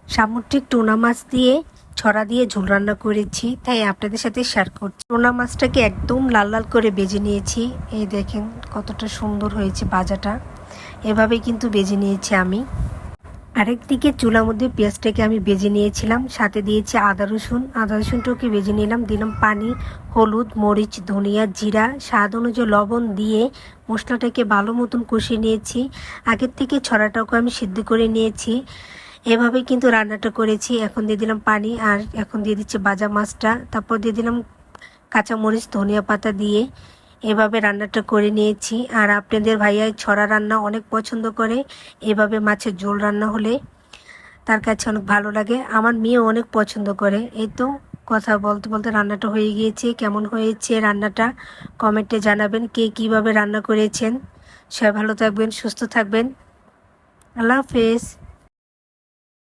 সামুদ্রিক টুনা মাছ দিয়ে ছড়া দিয়ে ঝোল রান্না করেছি, তাই আপনাদের সাথে শেয়ার করছি। টুনা মাছটাকে একদম লাল লাল করে ভেজে নিয়েছি। এই দেখেন কতটা সুন্দর হয়েছে ভাজাটা। এভাবেই কিন্তু ভেজে নিয়েছি আমি। আরেকদিকে চুলার মধ্যে পেঁয়াজটাকে আমি ভেজে নিয়েছিলাম, সাথে দিয়েছি আদা রসুনটাকে ভেজে নিলাম, দিলাম পানি, হলুদ, মরিচ, ধনিয়া, জিরা, স্বাদ অনুযায়ী লবণ দিয়ে মশলাটাকে ভালো মতন কষিয়ে নিয়েছি। আগের থেকে ছড়াটাকে আমি সিদ্ধ করে নিয়েছি। এভাবে কিন্তু রান্নাটা করেছি। এখন দিয়ে দিলাম পানি, আর এখন দিয়ে দিচ্ছি ভাজা মাছটা, তারপর দিয়ে দিলাম কাঁচামরিচ, ধনিয়া পাতা দিয়ে এভাবে রান্নাটা করে নিয়েছি। আর আপনাদের ভাইয়া ছড়া রান্না অনেক পছন্দ করে। এভাবে মাছের ঝোল রান্না হলে তার কাছে অনেক ভালো লাগে। আমার মেয়েও অনেক পছন্দ করে। এই তো কথা বলতে বলতে রান্নাটা হয়ে গিয়েছে। কেমন হয়েছে রান্নাটা কমেন্টে জানাবেন, কে কীভাবে রান্না করেছেন। সবাই ভালো থাকবেন, সুস্থ থাকবেন। আল্লাহ হাফেজ।